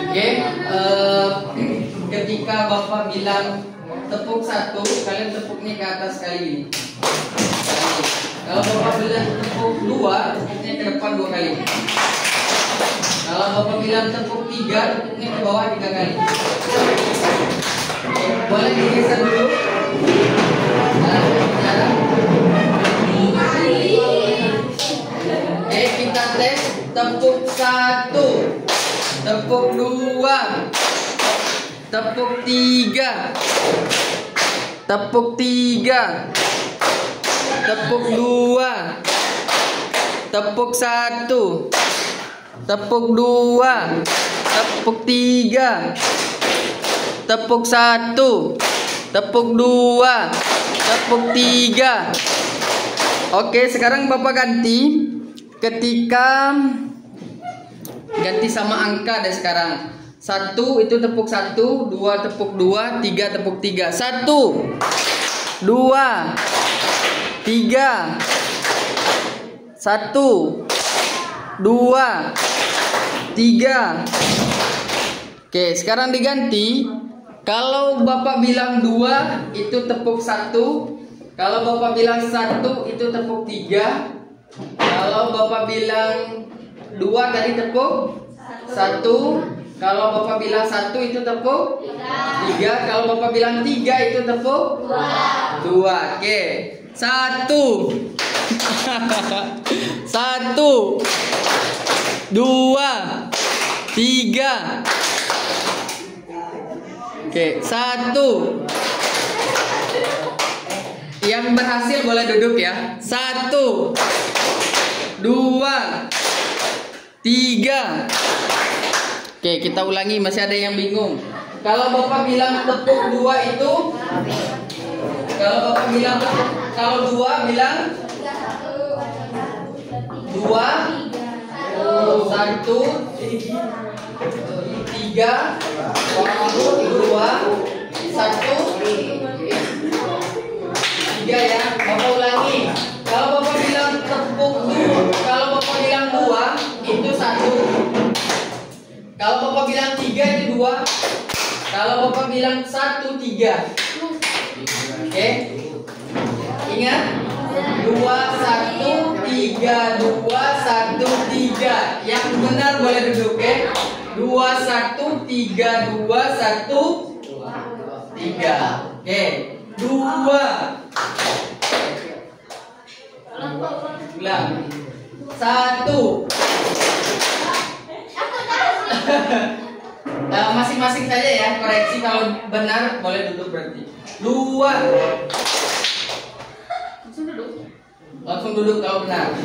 Oke, ketika Bapak bilang tepuk 1, kalian tepuknya ke atas kali ini. Kalau Bapak bilang tepuk 2, tepuknya ke depan 2 kali. Kalau Bapak bilang tepuk 3, tepuknya ke bawah 3 kali. Oke, boleh digeser dulu. Oke, kita tes. Tepuk 1, tepuk 2, tepuk 3, tepuk 3, tepuk 2, tepuk 1, tepuk 2, tepuk 3, tepuk 1, tepuk 2, tepuk 3. Oke, sekarang Bapak ganti. Ketika ganti sama angka deh sekarang. 1 itu tepuk 1, 2 tepuk 2, 3 tepuk 3. 1, 2, 3. 1, 2, 3. Oke, sekarang diganti. Kalau Bapak bilang 2 itu tepuk 1. Kalau Bapak bilang 1 itu tepuk 3. Kalau Bapak bilang 2 tadi tepuk 1. Kalau Bapak bilang 1 itu tepuk 3. Kalau Bapak bilang 3 itu tepuk 2. Oke. 1 1 2 3. Oke, 1. Yang berhasil boleh duduk ya. 1 2 3. Oke, kita ulangi, masih ada yang bingung. Kalau Bapak bilang tepuk 2 itu, kalau Bapak bilang tepuk, kalau 2 bilang 2 1 3 2 1 3 ya. Bapak ulangi. Kalau Bapak bilang tepuk 2, kalau Bapak bilang 2 itu 1. Kalau Bapak bilang 3 itu 2. Kalau Bapak bilang 1 3. Oke. Ingat? 2 1 3 2 1 3. Yang benar boleh duduk ya. 2 1 3 2 1 3. Oke. 2 ulang 1. Masing-masing saja ya, koreksi. Kalau benar boleh duduk berarti. 2 langsung duduk kalau benar. 3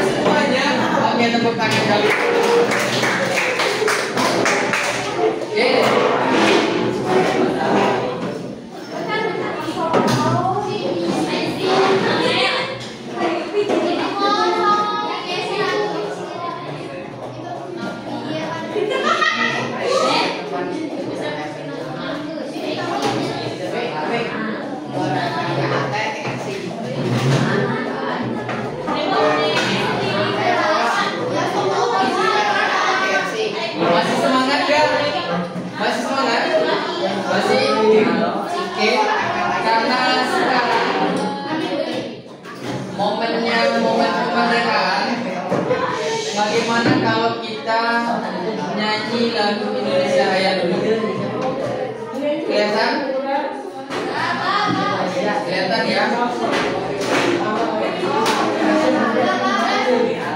semuanya. Oke, tepuk tangan kali. Oke. Masih semangat gak? Masih semangat? Masih? Oke. Karena sekarang momennya momen kemerdekaan. Bagaimana kalau kita nyanyi lagu Indonesia Raya dulu? Kelihatan? Kelihatan ya?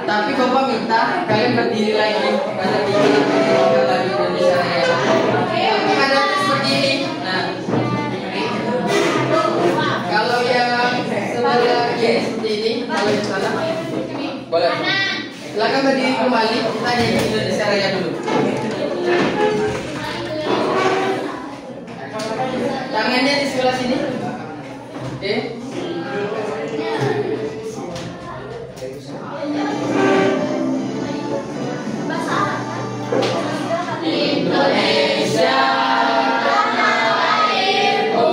Tapi Bapak minta kalian berdiri lagi pada lagu Indonesia Raya. Ada seperti ini. Nah, kalau yang sebelah kiri seperti ini, kalau yang salah boleh. Silakan berdiri kembali. Kita nyanyi Indonesia Raya dulu. Tangannya di sebelah sini. Oke. Indonesia tanah airku,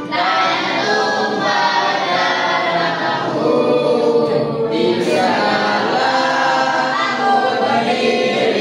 tanah tumpah darahku, di sana aku berdiri.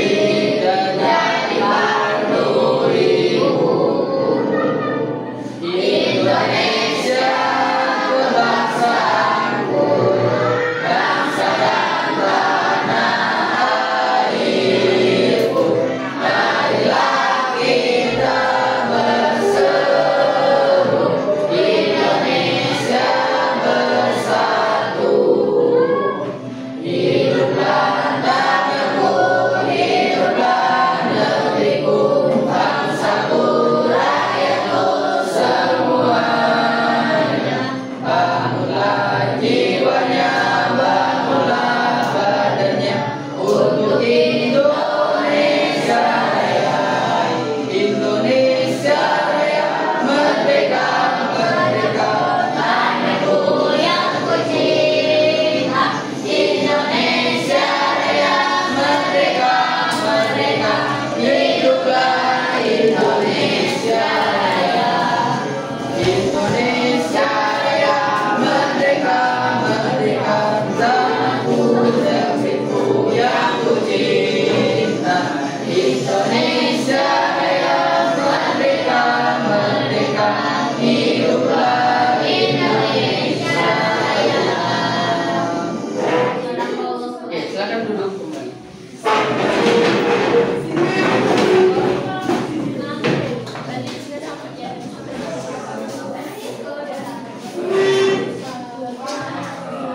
Silakan duduk kembali.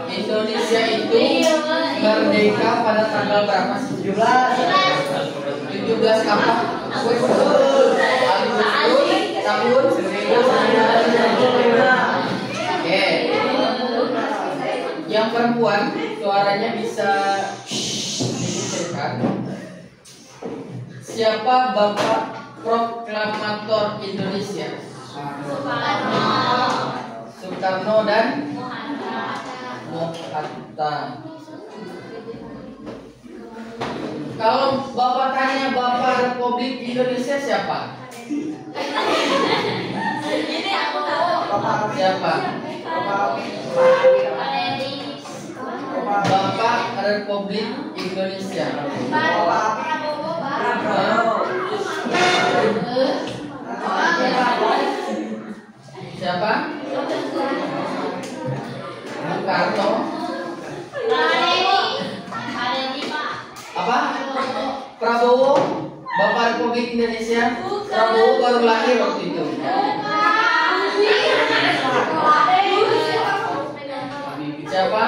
Indonesia itu merdeka pada tanggal berapa? 17 apa? Agustus tahun 1945. Oke. Yang perempuan suaranya bisa dikecilkan. Siapa Bapak Proklamator Indonesia? Soekarno dan Hatta. Kalau Bapak tanya Bapak Republik Indonesia siapa? Ini aku tahu. Siapa? Bapak Republik Indonesia. Siapa? Soekarno. Apa? Prabowo. Bapak Republik Indonesia. Prabowo baru lahir waktu itu. Siapa?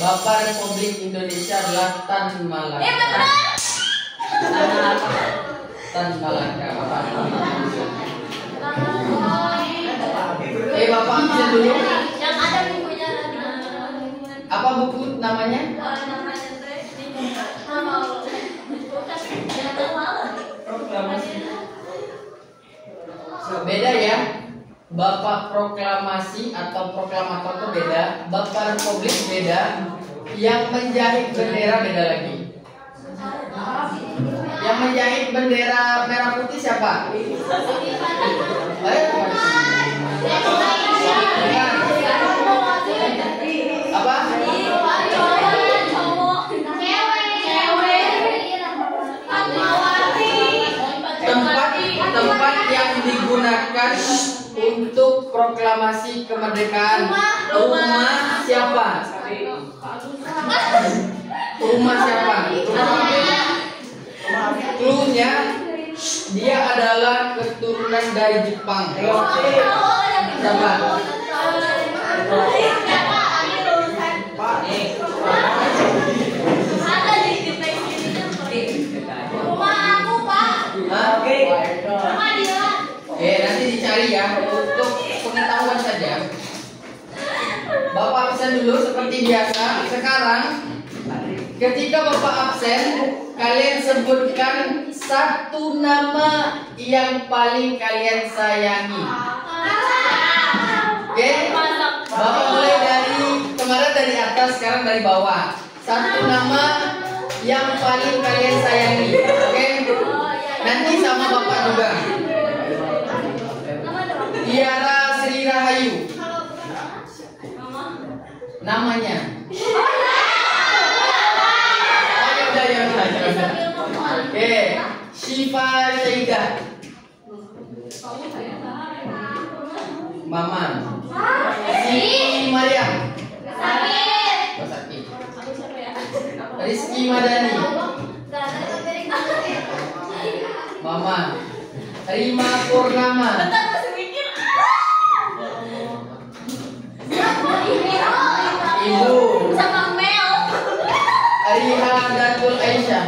Bapak Republik Indonesia adalah Tan Malaka. Tan Malaka. Bapak bisa dulu. Yang ada bukunya. Apa buku namanya? Beda ya. Bapak proklamasi atau proklamator itu beda. Bapak Republik beda. Yang menjahit bendera beda lagi. Yang menjahit bendera merah putih siapa? Apa? Tempat yang digunakan untuk proklamasi kemerdekaan. Rumah siapa? Rumah siapa? Cluenya dia adalah keturunan dari Jepang. Siapa? Nanti dicari ya untuk pengetahuan saja. Bapak absen dulu seperti biasa. Sekarang ketika Bapak absen, kalian sebutkan satu nama yang paling kalian sayangi. Oke? Bapak mulai dari kemarin dari atas, sekarang dari bawah. Satu nama yang paling kalian sayangi. Oke? Nanti sama Bapak juga. Tiara Sri Rahayu. Namanya. Oke, Syifa Syaidah. Maman. Siti Mariam. Rizky Madani. Mama. Rima Purnama. Ibu. Riha Datul Aisyah.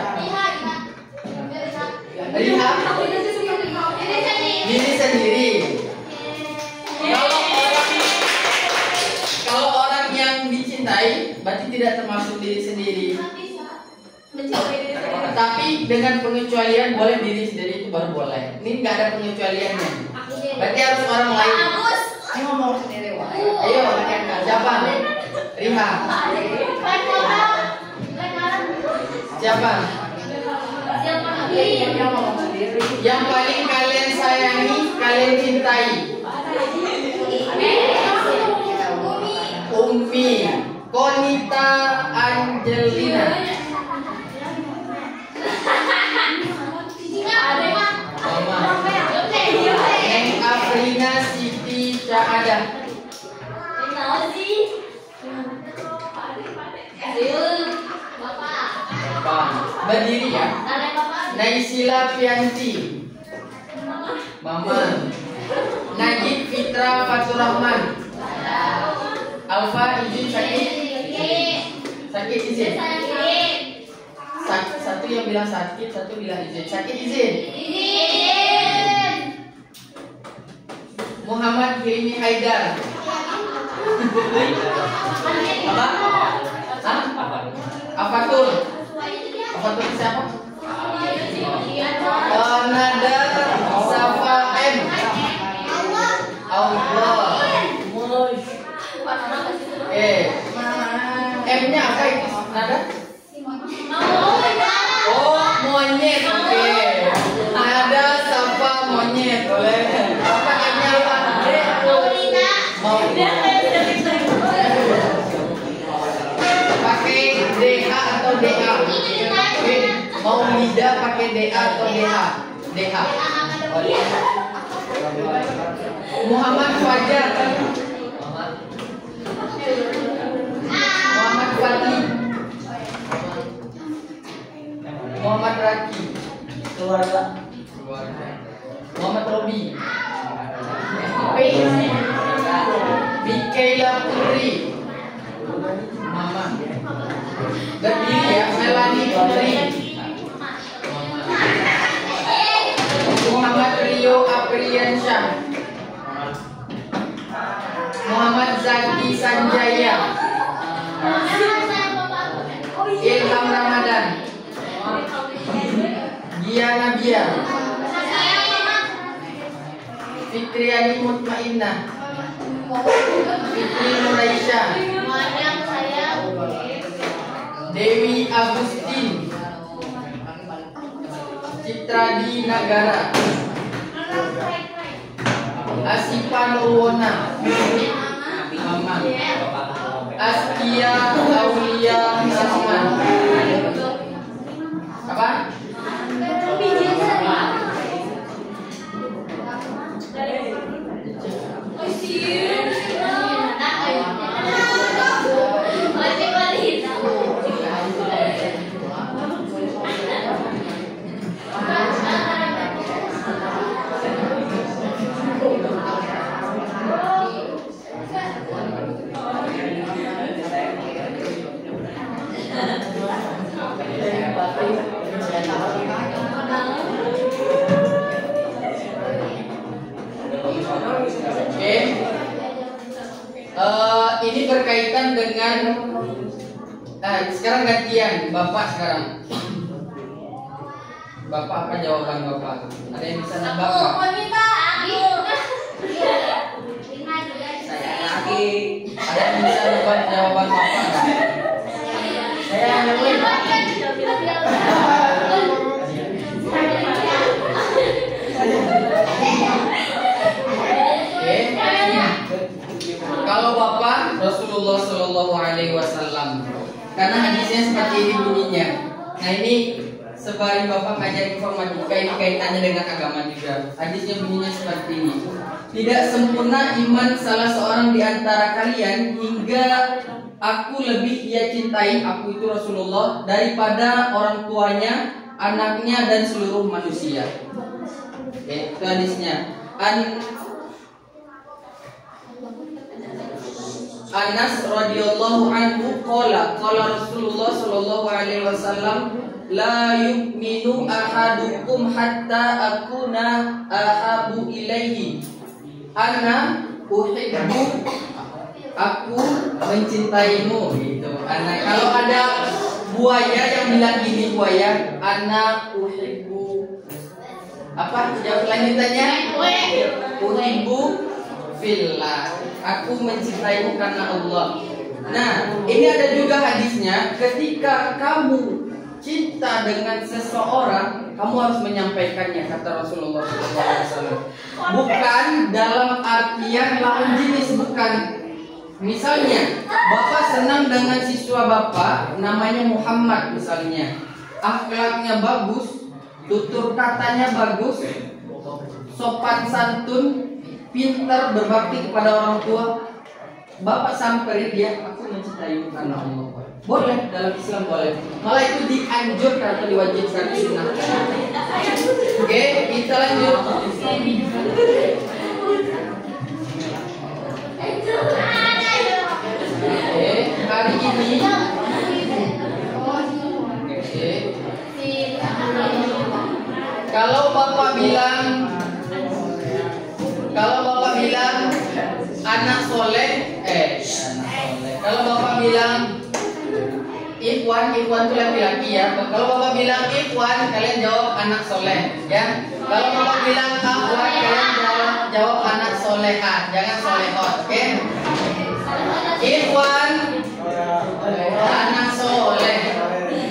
Riha diri sendiri. Kalau orang yang dicintai berarti tidak termasuk diri sendiri. Tapi dengan pengecualian boleh diri sendiri itu baru boleh. Ini nggak ada pengecualiannya. Berarti harus orang lain. Ayo ngomong sendiri. Ayo, siapa? Riha. Siapa? Yang paling kalian sayangi, kalian cintai. Umi. Konita Angelina. Mama. ada? Tahu sih. Bapak. Bapak. Berdiri ya. Ada bapak. Naisila Pianti. Mama. Najib Fitra Faturrahman. Alfa izin sakit. Sakit izin. Satu yang bilang sakit, satu bilang izin. Sakit izin. Muhammad Hilmi Haidar. Apa? Hah? Afatul. Afatul siapa? Nada Safa M. Allah. M-nya apa itu? Nada? Oh, monyet. Oke. Nada Safa monyet. Boleh. Apa M-nya apa? Maulida. Pakai DA atau DA? Maulida pakai DA atau DH? DH. Muhammad Fajar. Muhammad Fadli. Muhammad Raki. Keluarga. Muhammad Robi. Mikaela Putri. Mama. Berdiri ya. Melanie Putri. Muhammad Rio Apriansyah. Muhammad Zaki Sanjaya. Ilham Ramadan. Gia Nabia. Fitriani Mutmainnah. Fitri Nuraisyah. Dewi Agustin. Citradi Nagara. Asifa Nurwona. Mama. Askia Aulia Rahman. Apa? Ini berkaitan dengan sekarang gantian Bapak sekarang. Bapak apa jawaban Bapak? Ada yang bisa nebak? Ada yang bisa nebak jawaban Bapak? Saya yang Kalau Bapak Rasulullah Shallallahu Alaihi Wasallam, karena hadisnya seperti ini bunyinya. Nah ini sembari Bapak ngajar informatika, ini kaitannya dengan agama juga. Hadisnya bunyinya seperti ini. Tidak sempurna iman salah seorang di antara kalian hingga aku lebih ia cintai, aku itu Rasulullah, daripada orang tuanya, anaknya dan seluruh manusia. Itu hadisnya. Anas radhiyallahu anhu qala Rasulullah sallallahu alaihi wasallam la yu'minu ahadukum hatta akuna ahabu ilaihi ana uhibbu, aku mencintaimu gitu. Kalau ada buaya yang bilang gini, buaya ana uhibbu apa jawab lanjutannya? Uhibbu fillah, aku mencintaimu karena Allah. Nah, ini ada juga hadisnya, ketika kamu cinta dengan seseorang, kamu harus menyampaikannya, kata Rasulullah SAW. Bukan dalam artian lawan jenis, bukan. Misalnya, Bapak senang dengan siswa Bapak, namanya Muhammad misalnya, akhlaknya bagus, tutur katanya bagus, sopan santun, pintar, berbakti kepada orang tua, bapak samperin dia, aku mencintaimu karena Allah. Boleh, dalam Islam boleh. Malah itu dianjurkan atau diwajibkan sunnah. Oke, kita lanjut. Hari ini kalau bapak bilang anak soleh, kalau bapak bilang Ikhwan itu laki-laki ya. Kalau bapak bilang Ikhwan, kalian jawab anak soleh ya. Kalau bapak bilang akhwat, kalian jawab anak soleha, jangan solehot, oke? Ikhwan anak soleh,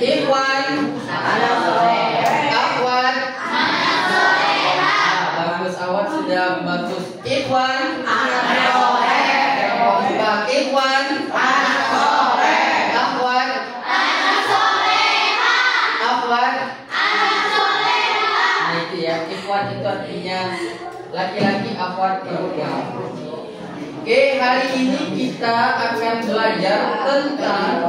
Ikhwan anak soleh, akhwat anak soleha. Bagus, awat sudah bagus. Ikhwan anak soleh, Ikhwan anak soleh, akhwat anak soleha, akhwat anak soleha. Nah itu ya, ikhwan itu artinya laki-laki, akhwat perempuan. Oke, hari ini kita akan belajar tentang,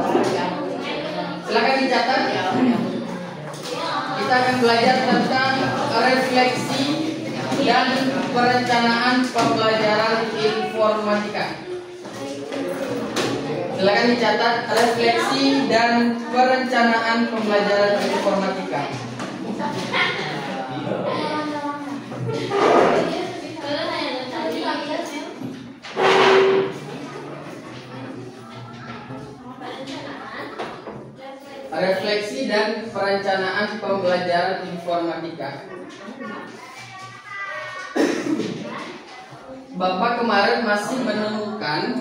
silakan dicatat ya. Kita akan belajar tentang refleksi dan perencanaan pembelajaran informatika. Silakan dicatat, refleksi dan perencanaan pembelajaran informatika. Refleksi dan perencanaan pembelajaran informatika. Bapak kemarin masih menemukan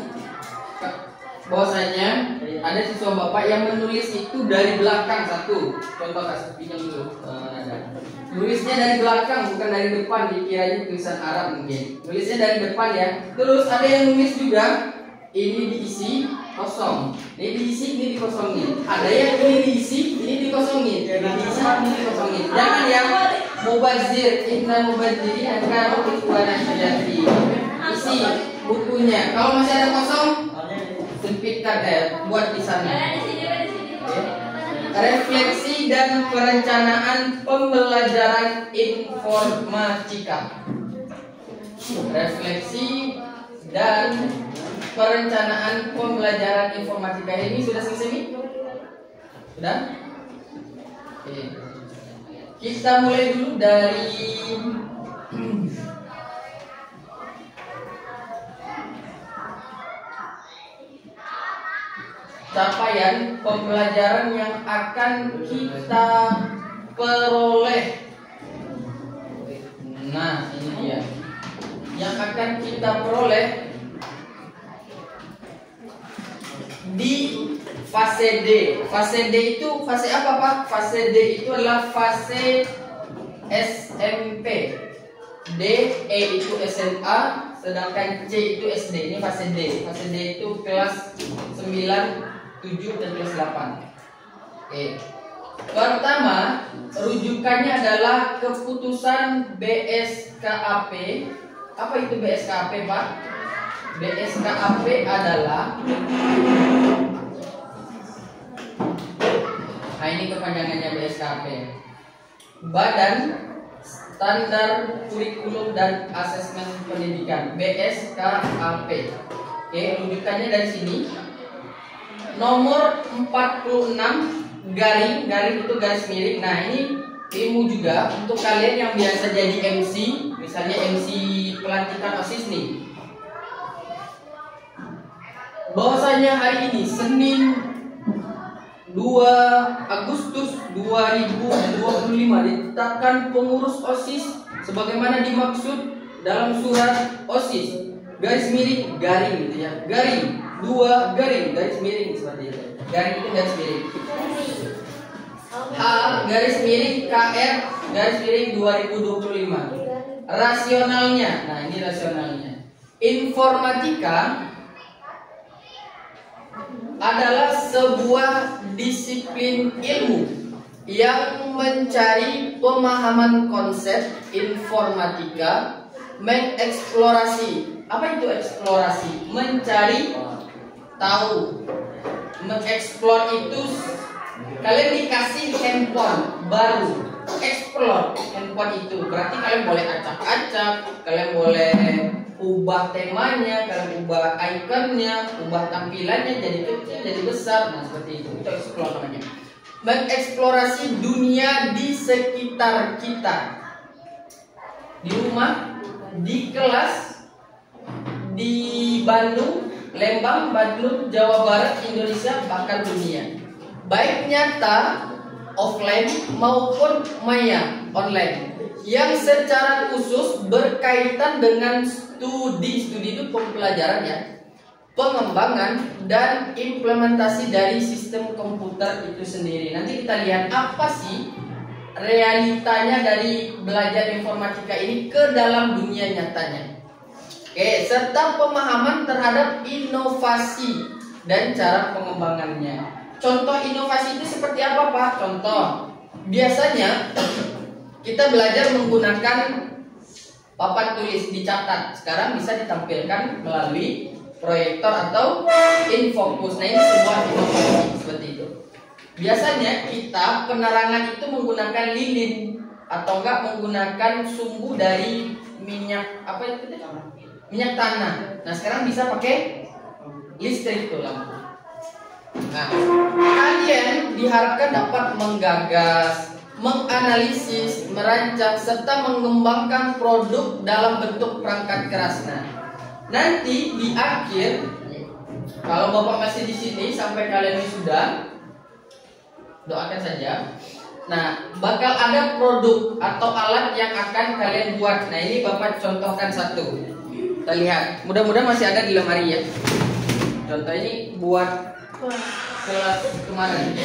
bahwasanya ada siswa bapak yang menulis itu dari belakang satu. Contoh kasih pinjam dulu. Nulisnya dari belakang bukan dari depan, dikiranya tulisan Arab mungkin. Nulisnya dari depan ya. Terus ada yang nulis juga ini diisi kosong. Ini diisi, ini dikosongin. Ada yang ini diisi, ini dikosongin. Ini diisi, ini dikosongin. Jangan yang mubazir, inna mubaziri akan ikhwanan sejati. Isi bukunya. Kalau masih ada kosong, sempitkan buat di sana. Refleksi dan perencanaan pembelajaran informatika. Refleksi dan perencanaan pembelajaran informatika ini sudah selesai nih? Sudah? Oke. Kita mulai dulu dari capaian pembelajaran yang akan kita peroleh. Nah, ini dia. Yang akan kita peroleh di fase D. Fase D itu fase apa, Pak? Fase D itu adalah fase SMP. D, E itu SMA, sedangkan C itu SD. Ini fase D. Fase D itu kelas 9, 7 dan kelas 8. Oke. Pertama, rujukannya adalah keputusan BSKAP. Apa itu BSKAP, Pak? BSKAP adalah, nah ini kepanjangannya BSKAP, Badan Standar Kurikulum dan Asesmen Pendidikan, BSKAP. Oke, rujukannya dari sini. Nomor 46 garing itu garis miring. Nah, ini ilmu juga untuk kalian yang biasa jadi MC, misalnya MC pelantikan OSIS nih. Bahwasanya hari ini Senin 2 Agustus 2025 ditetapkan pengurus OSIS sebagaimana dimaksud dalam surat OSIS garis miring garing gitu ya. Garing 2 garing garis miring seperti itu. Garing itu garis miring. H garis miring KR garis miring 2025. Rasionalnya. Nah, ini rasionalnya. Informatika adalah sebuah disiplin ilmu yang mencari pemahaman konsep informatika Mengeksplorasi. Apa itu eksplorasi? Mencari tahu. Mengeksplor itu kalian dikasih handphone baru, explore handphone itu berarti kalian boleh acak-acak, kalian boleh ubah temanya, kalian ubah ikonnya, ubah tampilannya jadi kecil, jadi besar. Nah seperti itu explore namanya. Mengeksplorasi dunia di sekitar kita, di rumah, di kelas, di Bandung, Lembang, Bandung, Jawa Barat, Indonesia, bahkan dunia. Baik nyata offline maupun maya online yang secara khusus berkaitan dengan studi itu pembelajaran ya, pengembangan dan implementasi dari sistem komputer itu sendiri. Nanti kita lihat apa sih realitanya dari belajar informatika ini ke dalam dunia nyatanya. Oke, serta pemahaman terhadap inovasi dan cara pengembangannya. Contoh inovasi itu seperti apa, Pak? Contoh, biasanya kita belajar menggunakan papan tulis dicatat. Sekarang bisa ditampilkan melalui proyektor atau infocus. Nah, ini sebuah inovasi seperti itu. Biasanya kita penerangan itu menggunakan lilin atau enggak menggunakan sumbu dari minyak apa itu? Minyak tanah. Nah, sekarang bisa pakai listrik tuh lampu. Nah, kalian diharapkan dapat menggagas, menganalisis, merancang serta mengembangkan produk dalam bentuk perangkat keras. Nah, nanti di akhir kalau Bapak masih di sini sampai kalian sudah doakan saja. Nah, bakal ada produk atau alat yang akan kalian buat. Nah, ini Bapak contohkan satu. Kita lihat, mudah-mudahan masih ada di lemari ya. Contoh ini buat kelas kemarin.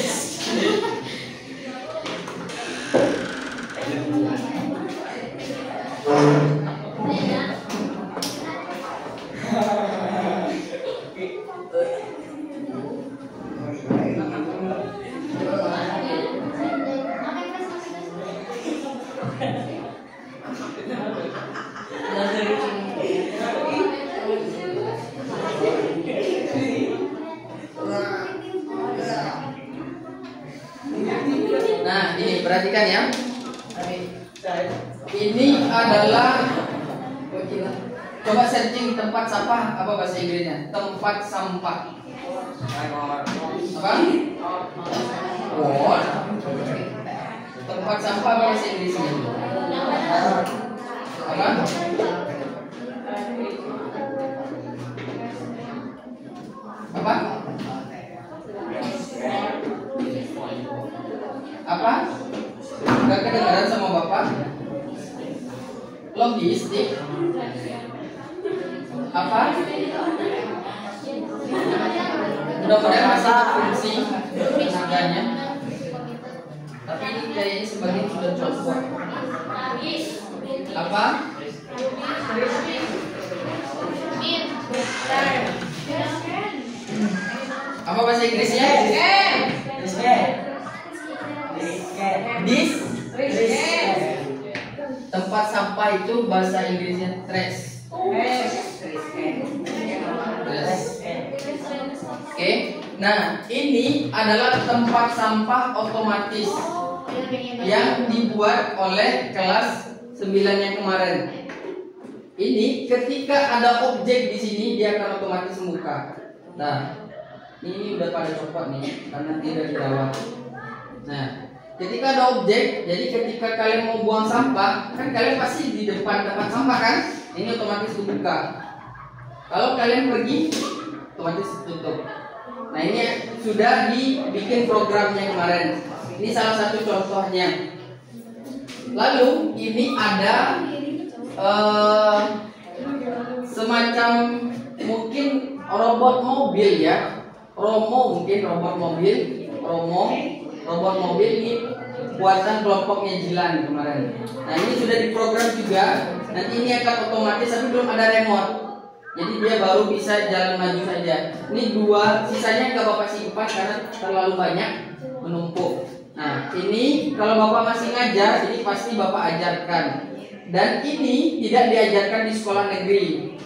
Nah, ini perhatikan ya. Ini adalah, coba searching tempat sampah, apa bahasa Inggrisnya? Tempat sampah. Apa? Oh. Tempat sampah bahasa Inggrisnya. Apa? Apa? Apa? Enggak kedengaran sama Bapak? Logistik. Apa? Mudah-mudahan masih berfungsi tenaganya. Tapi ini kayaknya sebagian sudah copot. Apa? Apa bahasa Inggrisnya? Tempat sampah itu bahasa Inggrisnya trash. Oke. Nah, ini adalah tempat sampah otomatis yang dibuat oleh kelas 9 yang kemarin. Ini ketika ada objek di sini dia akan otomatis membuka. Nah, ini udah pada copot nih karena tidak dirawat. Nah, ketika ada objek, jadi ketika kalian mau buang sampah, kan kalian pasti di depan tempat sampah kan? Ini otomatis dibuka. Kalau kalian pergi, otomatis tutup. Nah, ini sudah dibikin programnya kemarin. Ini salah satu contohnya. Lalu ini ada semacam mungkin robot mobil ya. Romo mungkin robot mobil. Robot mobil ini buatan kelompoknya Jilan kemarin. Nah, ini sudah diprogram juga. Nanti ini akan otomatis tapi belum ada remote. Jadi dia baru bisa jalan maju saja. Ini dua, sisanya nggak Bapak simpan karena terlalu banyak menumpuk. Nah, ini kalau Bapak masih ngajar, ini pasti Bapak ajarkan. Dan ini tidak diajarkan di sekolah negeri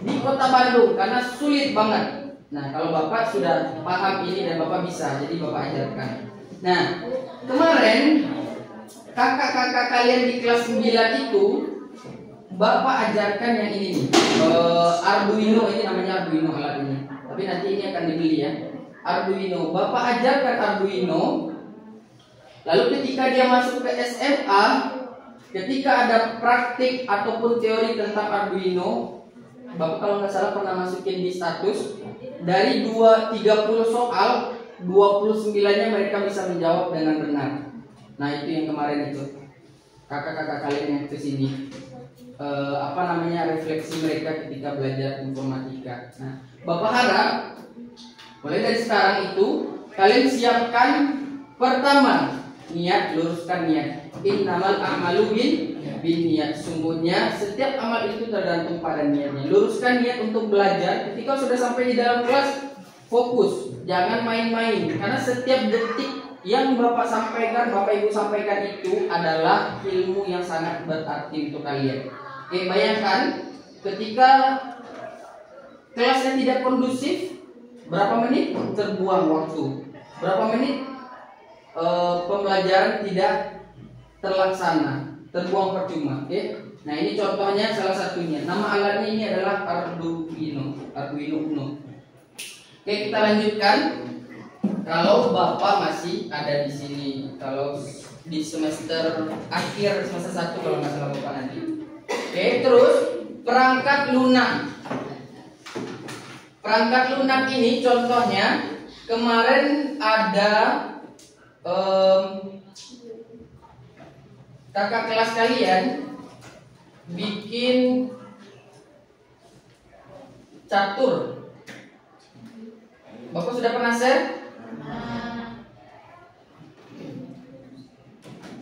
di kota Bandung karena sulit banget. Nah, kalau Bapak sudah paham ini dan Bapak bisa, jadi Bapak ajarkan. Nah, kemarin kakak-kakak kalian di kelas 9 itu Bapak ajarkan yang ini nih, Arduino. Ini namanya Arduino alat ini. Tapi nanti ini akan dibeli ya. Arduino. Bapak ajarkan Arduino. Lalu ketika dia masuk ke SMA, ketika ada praktik ataupun teori tentang Arduino, Bapak kalau nggak salah pernah masukin di status, dari 30 soal 29-nya mereka bisa menjawab dengan benar. Nah, itu yang kemarin itu kakak-kakak kalian yang kesini refleksi mereka ketika belajar informatika. Nah, Bapak harap mulai dari sekarang itu kalian siapkan pertama niat, luruskan niat. Innamal a'malu binniyat. Sungguhnya setiap amal itu tergantung pada niatnya. Luruskan niat untuk belajar. Ketika sudah sampai di dalam kelas, fokus, jangan main-main. Karena setiap detik yang Bapak sampaikan, Bapak Ibu sampaikan itu adalah ilmu yang sangat berarti untuk kalian. Oke, bayangkan ketika kelasnya tidak kondusif, berapa menit terbuang waktu, berapa menit pembelajaran tidak terlaksana, terbuang percuma. Oke, nah ini contohnya salah satunya. Nama alatnya ini adalah Arduino Uno. Oke, kita lanjutkan. Kalau Bapak masih ada di sini, kalau di semester akhir semester 1 kalau nggak salah Bapak nanti. Oke, terus perangkat lunak. Perangkat lunak ini contohnya kemarin ada kakak kelas kalian bikin catur. Bapak sudah pernah share?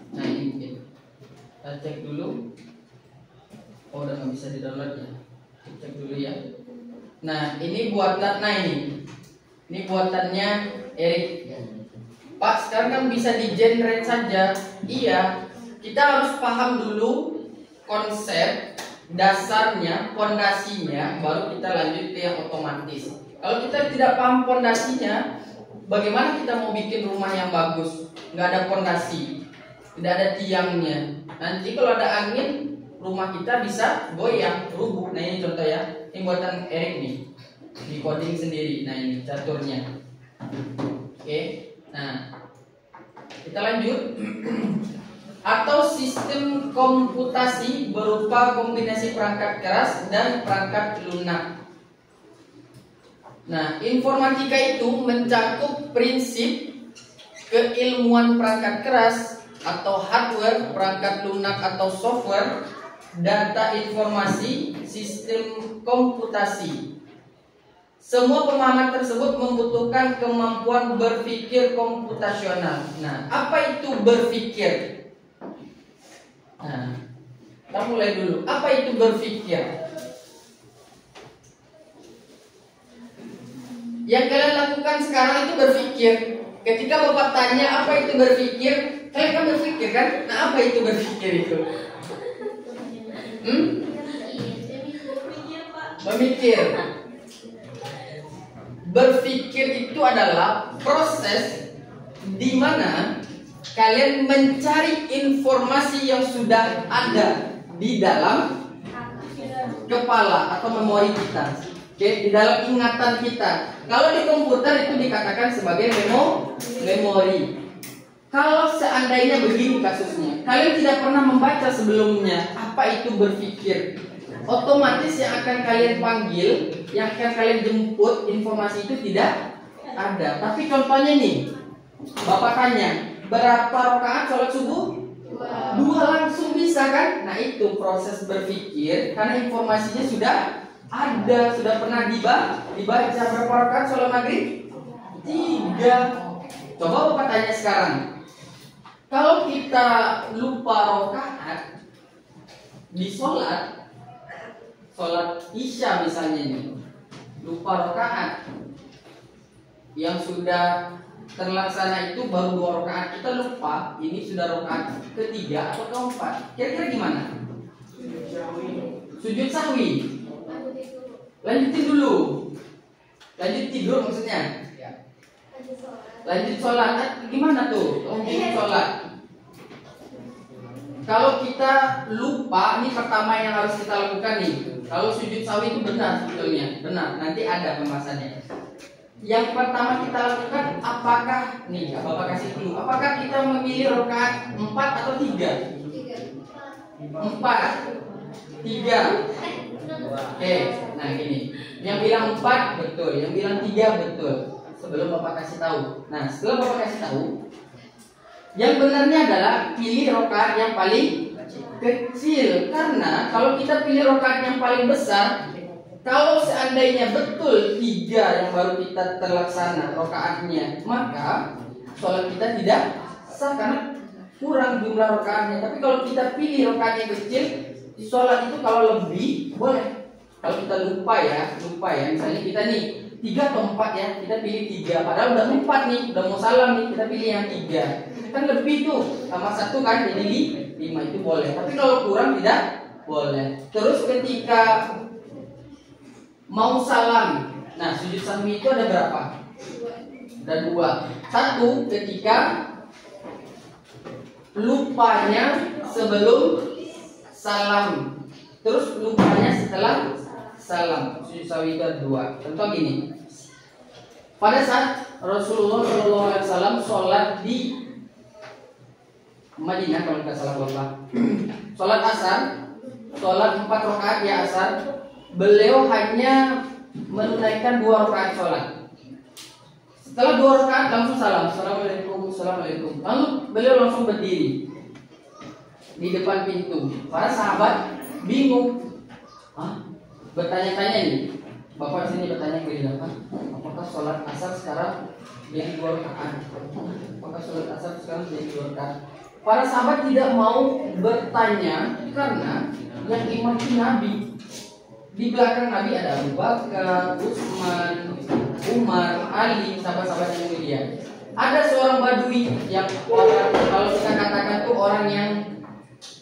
Nah, ini mungkin kita cek dulu. Oh, udah nggak bisa di-download ya. Cek dulu ya. Nah, ini buatan, ini buatannya Erik. Pak, sekarang kan bisa di-generate saja. Iya, kita harus paham dulu konsep dasarnya, fondasinya, baru kita lanjut ke yang otomatis. Kalau kita tidak paham fondasinya, bagaimana kita mau bikin rumah yang bagus? Nggak ada fondasi, tidak ada tiangnya. Nanti kalau ada angin, rumah kita bisa goyang, rubuh. Nah, ini contoh ya. Ini buatan Erik nih, di coding sendiri. Nah, ini caturnya. Oke, nah kita lanjut. Atau sistem komputasi berupa kombinasi perangkat keras dan perangkat lunak. Nah, informatika itu mencakup prinsip keilmuan perangkat keras atau hardware, perangkat lunak atau software, data informasi, sistem komputasi. Semua pemahaman tersebut membutuhkan kemampuan berpikir komputasional. Nah, apa itu berpikir? Nah, kita mulai dulu. Apa itu berpikir? Yang kalian lakukan sekarang itu berpikir. Ketika Bapak tanya apa itu berpikir, kalian kan berpikir kan? Nah, apa itu berpikir itu? Memikir. Berpikir itu adalah proses di mana kalian mencari informasi yang sudah ada di dalam kepala atau memori kita. Oke, di dalam ingatan kita. Kalau di komputer itu dikatakan sebagai memori. Kalau seandainya begini kasusnya, kalian tidak pernah membaca sebelumnya apa itu berpikir, otomatis yang akan kalian panggil, yang akan kalian jemput informasi itu tidak ada. Tapi contohnya nih, Bapak tanya, berapa rakaat sholat subuh? 2 langsung bisa kan? Nah, itu proses berpikir karena informasinya sudah ada, sudah pernah dibaca. Berapa rakaat sholat maghrib? 3. Coba Bapak tanya sekarang, kalau kita lupa rakaat di sholat isya misalnya nih, lupa rakaat yang sudah terlaksana itu baru 2 rakaat, kita lupa ini sudah rakaat ketiga atau keempat, kira-kira gimana? Sujud sahwi. Lanjutin dulu. Lanjut tidur maksudnya. Lanjut sholat. Gimana tuh? Lanjut sholat. Kalau kita lupa, ini pertama yang harus kita lakukan nih. Kalau sujud sahwi itu benar sebetulnya, benar. Nanti ada pembahasannya. Yang pertama kita lakukan, apakah kasih clue? Apakah kita memilih rakaat 4 atau 3? 4, 3. Oke, nah gini. Yang bilang 4 betul, yang bilang 3 betul. Sebelum Bapak kasih tahu. Nah, setelah Bapak kasih tahu, yang benarnya adalah pilih rakaat yang paling kecil. Karena kalau kita pilih rakaat yang paling besar, kalau seandainya betul 3 yang baru kita terlaksana rakaatnya, maka sholat kita tidak sah karena kurang jumlah rakaatnya. Tapi kalau kita pilih rakaat yang kecil, sholat itu kalau lebih boleh. Kalau kita lupa ya, misalnya kita nih 3 atau 4 ya, kita pilih 3. Padahal udah 4 nih, udah mau salam nih, kita pilih yang 3. Kan lebih tuh, sama 1 kan, jadi 5 itu boleh. Tapi kalau kurang tidak boleh. Terus ketika mau salam, nah sujud sahwi itu ada berapa? Ada 2. 1 ketika lupanya sebelum salam, terus lupanya setelah salam. Sujud sahwi itu ada 2. Contoh gini. Pada saat Rasulullah SAW sholat di Madinah, kalau nggak salah Bapak, sholat asar, sholat 4 rakaat ya asar, beliau hanya menunaikan 2 rakaat sholat. Setelah 2 rakaat langsung salam, assalamualaikum, assalamualaikum. Lalu beliau langsung berdiri di depan pintu. Para sahabat bingung, bertanya-tanya nih. Bapak sini bertanya ke dia, apakah sholat asar sekarang jadi 2 rakaat? Apakah sholat asar sekarang jadi 2 rakaat? Para sahabat tidak mau bertanya karena yang imam itu Nabi. Di belakang Nabi ada Abu Bakar, Utsman, Umar, Ali, sahabat-sahabat yang mulia. Ada seorang badui yang orang, kalau kita katakan tuh orang yang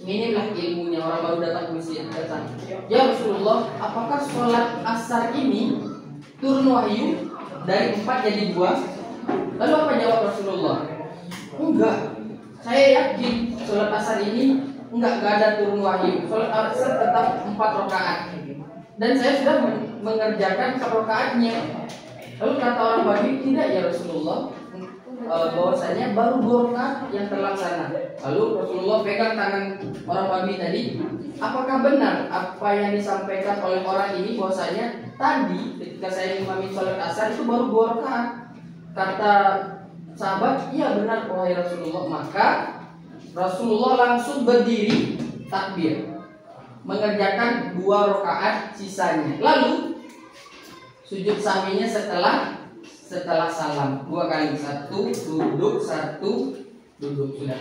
minim lah ilmunya, orang baru datang ke masjid, datang. Ya Rasulullah, apakah sholat asar ini turun wahyu dari 4 jadi 2? Lalu apa jawab Rasulullah? Enggak, saya yakin sholat asar ini enggak ada turun wahyu. Sholat asar tetap 4 rakaat. Dan saya sudah mengerjakan rakaatnya. Lalu kata orang badui, tidak ya Rasulullah, bahwasanya baru 2 rakaat yang terlaksana. Lalu Rasulullah pegang tangan orang badui tadi, apakah benar apa yang disampaikan oleh orang ini, bahwasanya tadi ketika saya mengimami sholat asar itu baru 2 rakaat? Kata sahabat, iya benar wahai Rasulullah. Maka Rasulullah langsung berdiri takbir, mengerjakan 2 rakaat sisanya. Lalu sujud sahwinya setelah salam 2 kali, 1 duduk, 1 duduk, sudah.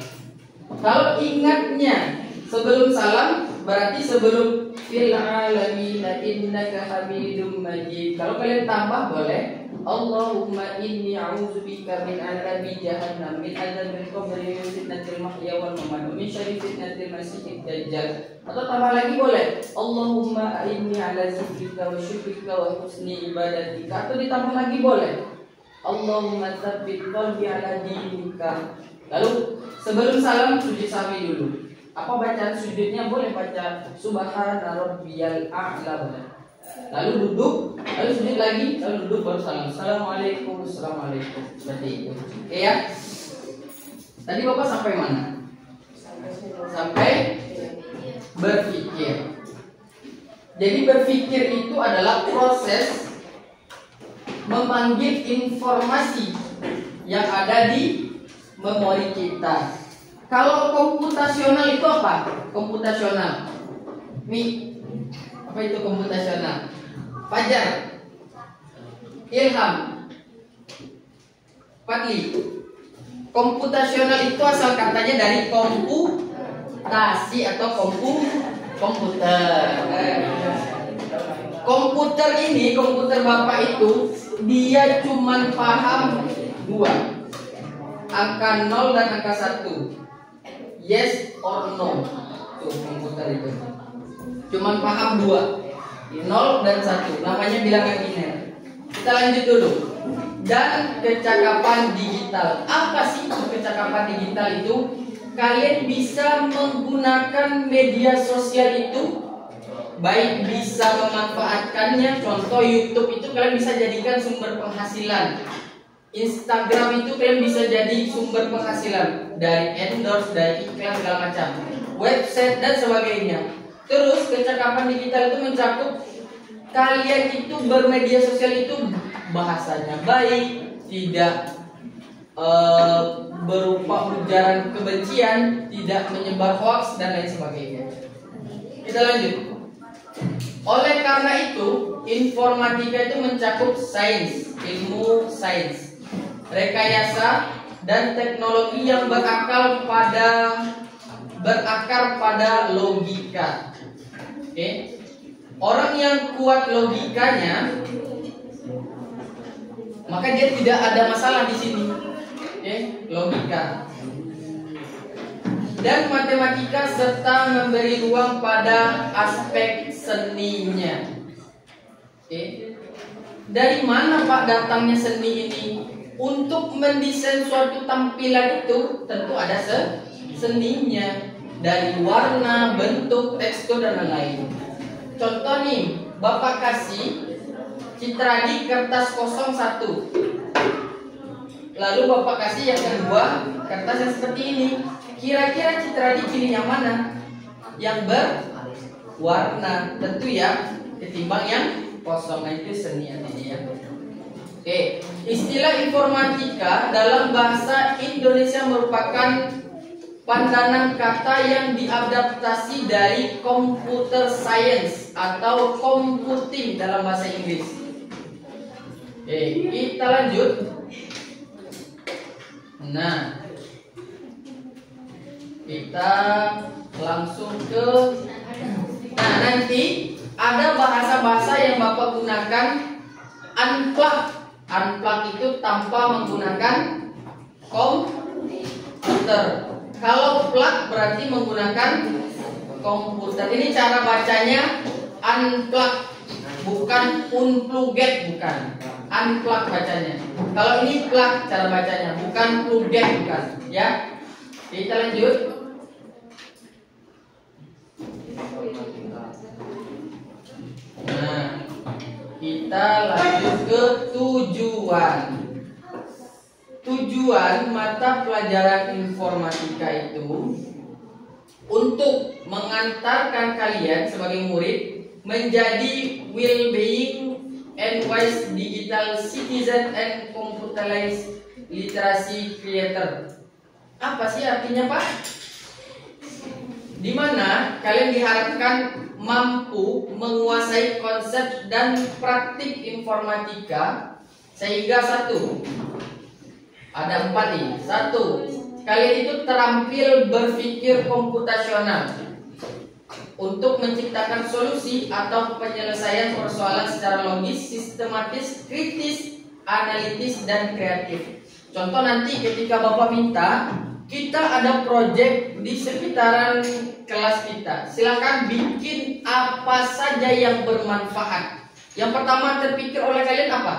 Kalau ingatnya sebelum salam, berarti sebelum fil alamin innaka hamidum majid. Kalau kalian tambah boleh, Allahumma inni a'udzubika min adzabi jahannam, min adzabil qabri, min fitnatil mahya wal mamat, min syarri fitnatil masiihid dajjal. Atau tambah lagi boleh, Allahumma inni ala zikrika wa syukrika wa husni ibadatika. Atau ditambah lagi boleh, Allahumma tsabbit qalbi ala dinika. Lalu sebelum salam sujud sahwi dulu. Apa bacaan sujudnya? Boleh baca subhana rabbiyal a'la. Lalu duduk, lalu sujud lagi, lalu duduk baru salam. Assalamualaikum, assalamualaikum. Seperti itu. Oke ya. Tadi Bapak sampai mana? Sampai berpikir. Jadi berpikir itu adalah proses memanggil informasi yang ada di memori kita. Kalau komputasional itu apa? Komputasional. Apa itu komputasional? Fajar, Ilham, Fadli. Komputasional itu asal katanya dari komputasi atau komputer. Komputer ini, komputer Bapak itu dia cuman paham 2, angka 0 dan angka 1, yes or no. Tuh komputer itu. Cuman paham 2, 0 dan 1. Namanya bilangan biner. Kita lanjut dulu. Dan kecakapan digital. Apa sih kecakapan digital itu? Kalian bisa menggunakan media sosial itu, baik bisa memanfaatkannya. Contoh YouTube itu kalian bisa jadikan sumber penghasilan. Instagram itu kalian bisa jadi sumber penghasilan dari endorse, dari iklan segala macam, website dan sebagainya. Terus kecakapan digital itu mencakup kalian itu bermedia sosial itu bahasanya baik, tidak berupa ujaran kebencian, tidak menyebar hoax dan lain sebagainya. Kita lanjut. Oleh karena itu, informatika itu mencakup sains, ilmu sains, rekayasa dan teknologi yang berakar pada logika. Oke. Orang yang kuat logikanya, maka dia tidak ada masalah di sini. Logika dan matematika serta memberi ruang pada aspek seninya. Dari mana Pak datangnya seni ini? Untuk mendesain suatu tampilan itu tentu ada seninya, dari warna, bentuk, tekstur dan lain-lain. Contoh nih, Bapak kasih citra di kertas 01. Lalu Bapak kasih yang kedua kertas yang seperti ini. Kira-kira citra pilih yang mana? Yang berwarna, tentu ya, ketimbang yang kosong. Itu seni artinya ya. Oke, istilah informatika dalam bahasa Indonesia merupakan pandanan kata yang diadaptasi dari computer science atau computing dalam bahasa Inggris. Oke, kita lanjut. Nah, kita langsung ke. Nah, nanti ada bahasa-bahasa yang Bapak gunakan unplug. Unplug itu tanpa menggunakan komputer. Kalau plug berarti menggunakan komputer. Ini cara bacanya unplug, bukan unplugged, bukan. Unplug bacanya. Kalau ini plug cara bacanya, bukan plugged, bukan. Ya. Kita lanjut. Nah, kita lanjut ke tujuan. Tujuan mata pelajaran informatika itu untuk mengantarkan kalian sebagai murid menjadi well-being and wise digital citizen and computerized literacy creator. Apa sih artinya, Pak? Dimana kalian diharapkan mampu menguasai konsep dan praktik informatika sehingga satu, ada 4 nih. 1, kalian itu terampil berpikir komputasional untuk menciptakan solusi atau penyelesaian persoalan secara logis, sistematis, kritis, analitis, dan kreatif. Contoh nanti ketika Bapak minta, kita ada proyek di sekitaran kelas kita. Silakan bikin apa saja yang bermanfaat. Yang pertama terpikir oleh kalian apa?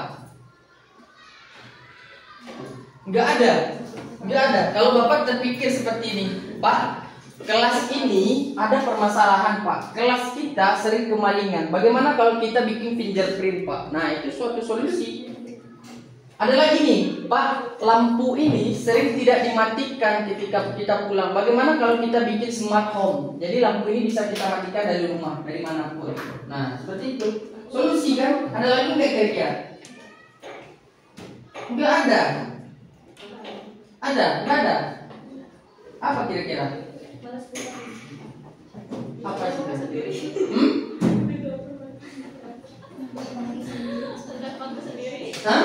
Nggak ada. Kalau Bapak terpikir seperti ini, Pak, kelas ini ada permasalahan, Pak. Kelas kita sering kemalingan. Bagaimana kalau kita bikin fingerprint, Pak? Nah, itu suatu solusi. Ada lagi nih, Pak, lampu ini sering tidak dimatikan ketika kita pulang. Bagaimana kalau kita bikin smart home? Jadi lampu ini bisa kita matikan dari rumah, dari manapun. Nah, seperti itu. Solusi kan? Ada lagi nggak kira-kira? Nggak ada. Nggak ada. Apa kira-kira? Apa sendiri? Hah?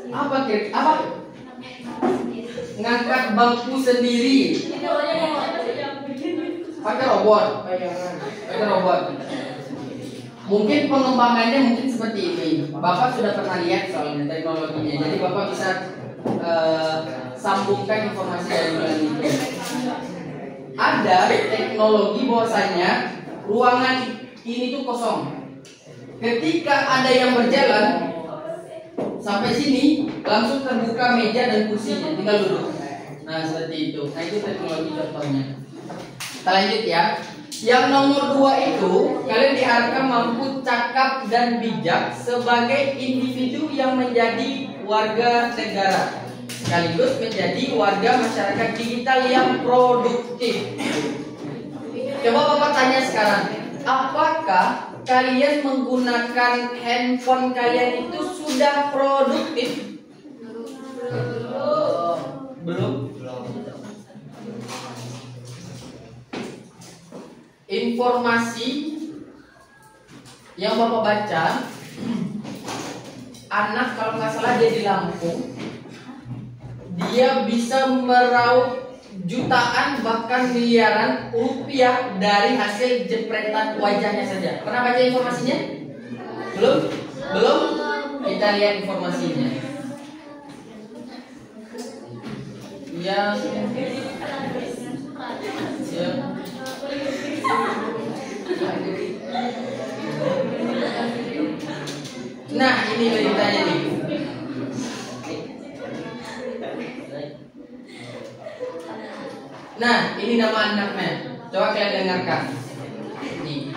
Apa kira? Apa? Ngangkat bangku sendiri. Pakai robot. Mungkin pengembangannya mungkin seperti ini. Bapak sudah pernah lihat soalnya teknologinya. Jadi Bapak bisa sambungkan informasi dari bulan itu. Ada teknologi bahwasanya ruangan ini tuh kosong. Ketika ada yang berjalan sampai sini, langsung terbuka meja dan kursinya, tinggal duduk. Nah seperti itu. Nah itu teknologi contohnya. Kita lanjut ya. Yang nomor 2 itu, kalian diharapkan mampu cakap dan bijak sebagai individu yang menjadi warga negara, sekaligus menjadi warga masyarakat digital yang produktif. Coba Bapak tanya sekarang, apakah kalian menggunakan handphone kalian itu sudah produktif? Belum. Informasi yang Bapak baca, anak kalau nggak salah dia di Lampung, dia bisa meraup jutaan bahkan miliaran rupiah dari hasil jepretan wajahnya saja. Pernah baca informasinya? Belum? Belum? Kita lihat informasinya. Ya. Nah, ini beritanya nih. Nah, ini nama anaknya. Coba kalian dengarkan. Nih.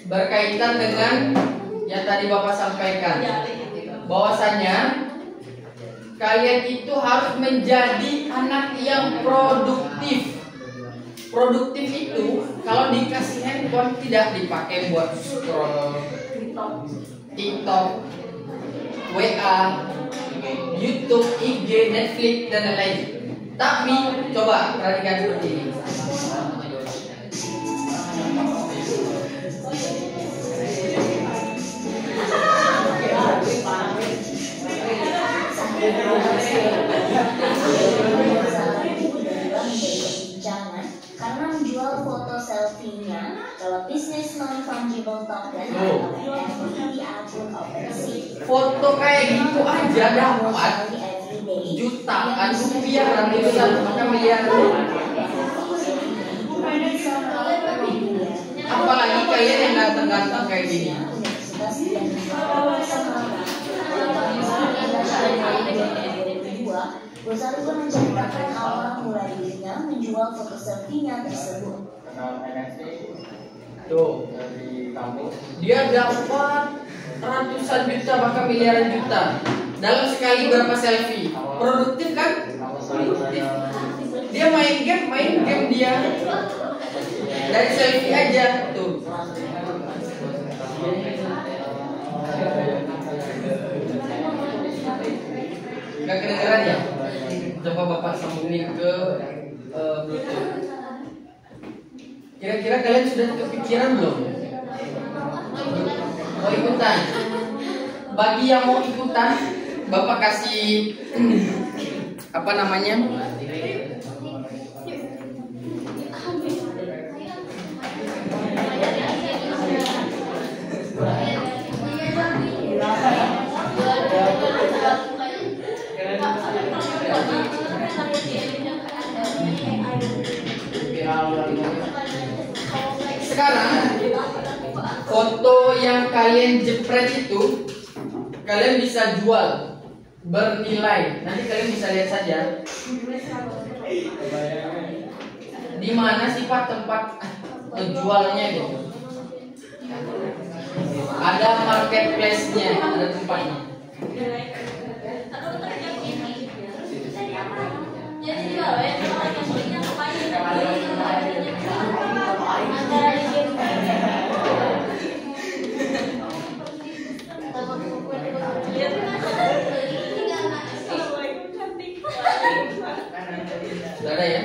Berkaitan dengan yang tadi Bapak sampaikan, bahwasanya kalian itu harus menjadi anak yang produktif. Produktif itu kalau dikasih handphone tidak dipakai buat scroll TikTok, WA, YouTube, IG, Netflix dan lain-lain. Tapi coba perhatikan seperti ini. Jangan karena menjual foto selfie-nya lewat bisnis non-fungible token Oh. atau NFT akun OpenSea. Foto kayak gitu aja dapat jutaan rupiah, ratusan bahkan miliaran. Apalagi kalian yang ganteng-ganteng kayak gini. Gozali pun menceritakan awal mula dirinya menjual foto selfie-nya tersebut. Tuh, dia dapat ratusan juta bahkan miliaran juta dalam sekali berapa selfie. Produktif kan? Produktif. Dia main game dia dari selfie aja tuh. Gak kedengeran ya? Coba Bapak sambungin ke Bluetooth. Kira-kira kalian sudah kepikiran belum? Mau ikutan? Bagi yang mau ikutan, Bapak kasih apa namanya? Sekarang foto yang kalian jepret itu kalian bisa jual bernilai. Nanti kalian bisa lihat saja di mana sih Pak tempat jualnya gitu. Ada marketplace-nya, ada tempatnya. Sudah ada ya?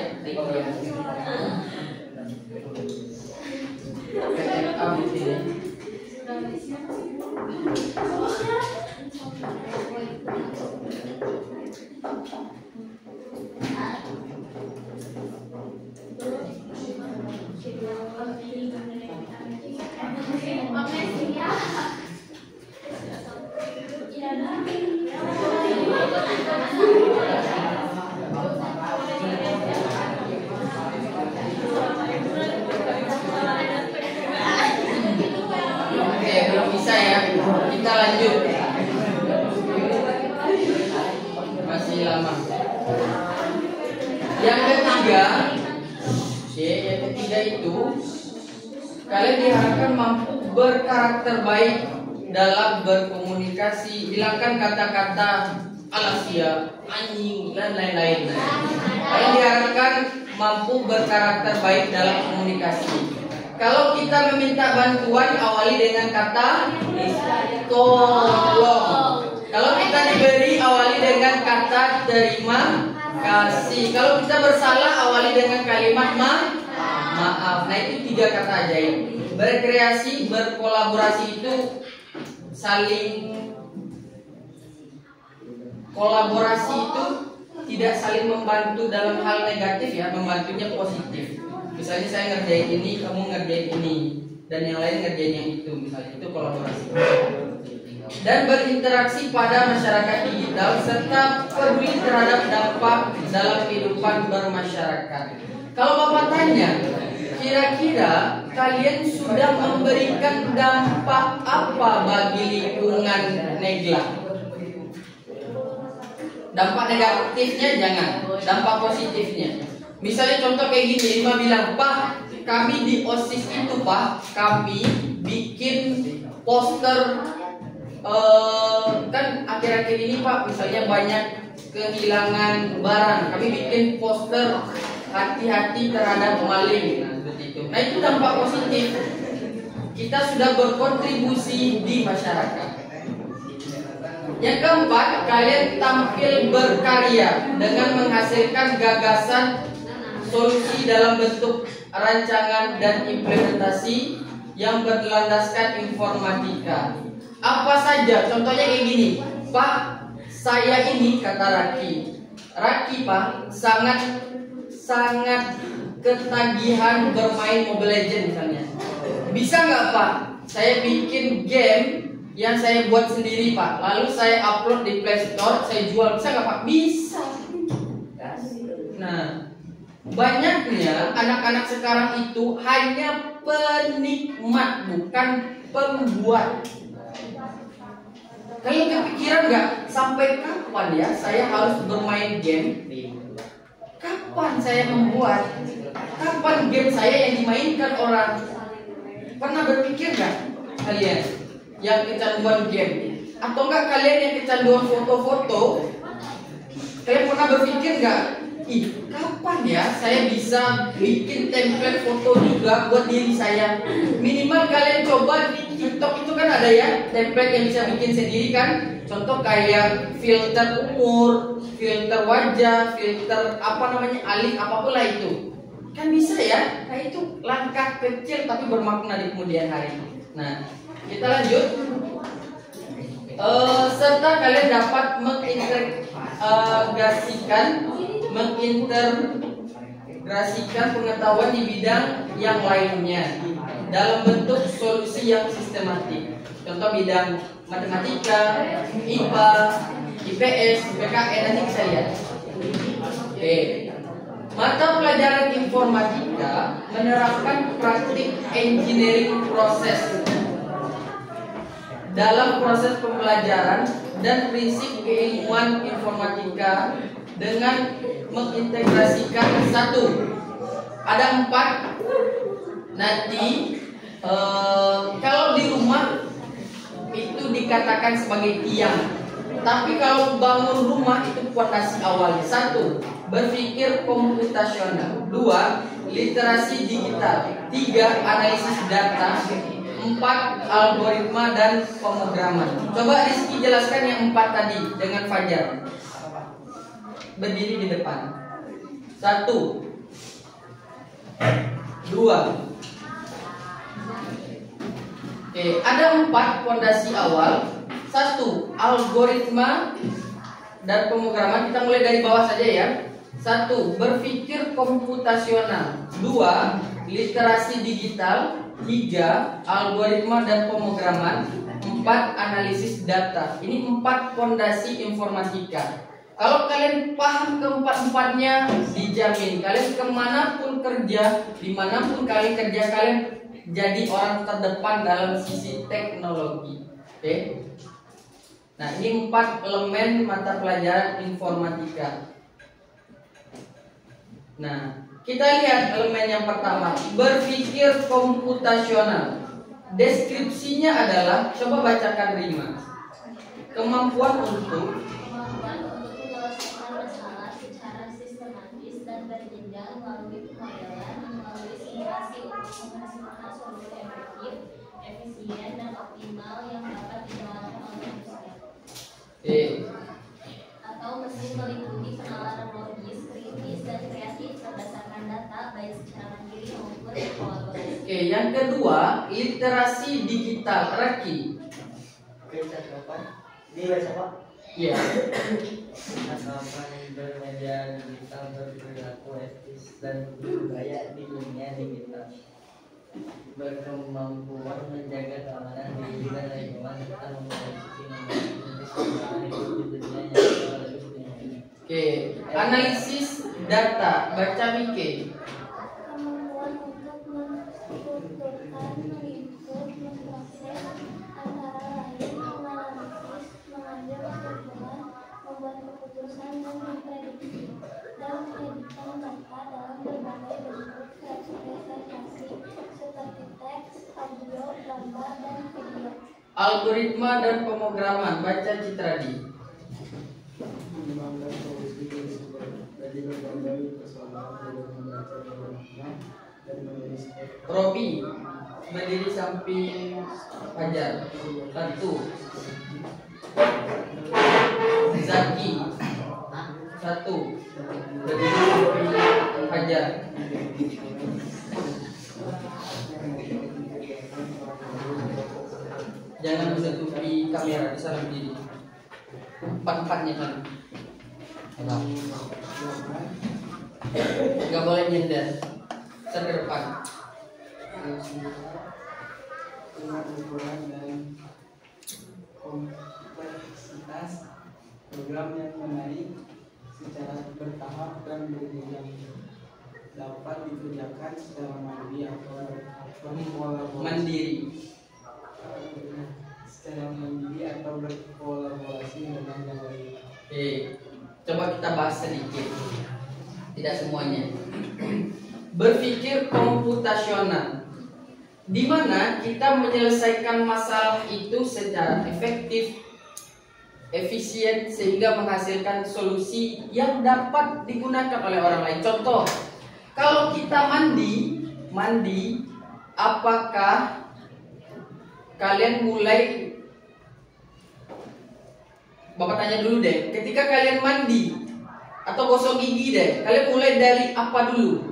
Yang ketiga, yang ketiga itu kalian diharapkan mampu berkarakter baik dalam berkomunikasi, hilangkan kata-kata alasia, anjing dan lain-lain. Kalian diharapkan mampu berkarakter baik dalam komunikasi. Kalau kita meminta bantuan, awali dengan kata tolong. Kalau kita diberi, awali dengan kata terima kasih. Kalau kita bersalah, awali dengan kalimat maaf. Nah, itu 3 kata ajaib. Berkreasi, berkolaborasi itu saling kolaborasi itu tidak saling membantu dalam hal negatif ya, membantunya positif. Misalnya saya ngerjain ini, kamu ngerjain ini, dan yang lain ngerjain yang itu, misalnya itu kolaborasi. Dan berinteraksi pada masyarakat digital serta peduli terhadap dampak dalam kehidupan bermasyarakat. Kalau Bapak tanya, kira-kira kalian sudah memberikan dampak apa bagi lingkungan Negla? Dampak negatifnya jangan, dampak positifnya. Misalnya contoh kayak gini, Lima bilang, Pak, kami di OSIS itu Pak, kami bikin poster, kan akhir-akhir ini Pak, misalnya banyak kehilangan barang, kami bikin poster hati-hati terhadap maling. Nah, seperti itu. Nah, itu dampak positif. Kita sudah berkontribusi di masyarakat. Yang keempat, kalian tampil berkarya dengan menghasilkan gagasan solusi dalam bentuk rancangan dan implementasi yang berlandaskan informatika. Apa saja? Contohnya kayak gini, Pak, saya ini kata Raki Pak sangat ketagihan bermain Mobile Legends misalnya. Bisa nggak Pak? Saya bikin game yang saya buat sendiri Pak, lalu saya upload di Play Store, saya jual, bisa nggak Pak? Bisa. Nah, banyaknya anak-anak sekarang itu hanya penikmat, bukan pembuat. Kalian kepikiran nggak sampai kapan ya saya harus bermain game? Kapan saya membuat? Kapan game saya yang dimainkan orang? Pernah berpikir nggak kalian yang kecanduan game? Atau enggak kalian yang kecanduan foto-foto? Kalian pernah berpikir nggak? Kapan ya saya bisa bikin template foto juga buat diri saya? Minimal kalian coba di TikTok itu kan ada ya template yang bisa bikin sendiri kan? Contoh kayak filter umur, filter wajah, filter apa namanya alif, apapun lah itu. Kan bisa ya? Nah itu langkah kecil tapi bermakna di kemudian hari. Nah, kita lanjut. Serta kalian dapat mengintegrasikan pengetahuan di bidang yang lainnya dalam bentuk solusi yang sistematik. Contoh bidang matematika, IPA, IPS, PKN, nanti bisa lihat. Oke. Mata pelajaran informatika menerapkan praktik engineering proses dalam proses pembelajaran dan prinsip keilmuan informatika dengan mengintegrasikan ada 4. Nanti kalau di rumah itu dikatakan sebagai tiang, tapi kalau bangun rumah itu fondasi awalnya. 1. Berpikir komputasional. 2. Literasi digital. 3. Analisis data. 4. Algoritma dan pemrograman. Coba Rizky jelaskan yang 4 tadi dengan Fajar. Berdiri di depan. 1. 2. Oke, ada 4 fondasi awal. 1. Algoritma dan pemrograman. Kita mulai dari bawah saja ya. 1. Berpikir komputasional. 2. Literasi digital. 3. Algoritma dan pemrograman. 4. Analisis data. Ini 4 fondasi informatika. Kalau kalian paham keempat-empatnya, dijamin kalian kemanapun kerja, dimanapun kalian kerja, kalian jadi orang terdepan dalam sisi teknologi. Oke? Nah, ini 4 elemen mata pelajaran informatika. Nah, kita lihat elemen yang pertama, berpikir komputasional. Deskripsinya adalah, coba bacakan Rima. Kemampuan untuk menyelesaikan masalah secara sistematis dan berjenjang melalui pemodelan, melalui simulasi untuk menghasilkan solusi efektif, efisien, dan optimal yang dapat dijalankan oleh manusia. Atau mesin meliputi penalaran logis, kritis, dan kreatif berdasarkan data baik secara mandiri maupun kolaborasi. Yang kedua, literasi digital. Raki. Ini baca Pak. Iya. Asalkan bermedia digital berperilaku etis dan berbudaya di dunia digital, berkemampuan menjaga keamanan diri dan lingkungan serta memiliki keseimbangan hidup di dunia yang lebih tinggi. Analisis data. Baca Mike. Kemampuan untuk menstrukturkan, meliput, memproses, antara lain menganalisis, mengambil kesimpulan, membuat keputusan dan memprediksi, dan mengeditkan data dalam berbagai bentuk representasi seperti teks, audio, gambar, dan video. Algoritma dan pemrograman. Baca Citradi. Mengembangkan solusi dari berbagai persoalan dengan membaca algoritma dan menulis kode. Robi berdiri samping Fajar. 1. Zaki 1 berdiri samping Fajar. Jangan menutupi kamera, bisa berdiri. Empat-empatnya kan. Nggak boleh nyender. Ke depan. Dengan ukuran dan kompleksitas program yang menarik secara bertahap dan berjenjang, dapat dikerjakan secara mandiri atau berkolaborasi. Mandiri. Secara mandiri atau berkolaborasi dengan yang lain. Coba kita bahas sedikit. Tidak semuanya. Berpikir komputasional, di mana kita menyelesaikan masalah itu secara efektif, efisien, sehingga menghasilkan solusi yang dapat digunakan oleh orang lain. Contoh, kalau kita mandi, apakah kalian mulai, Bapak tanya dulu deh, ketika kalian mandi atau gosok gigi deh, kalian mulai dari apa dulu?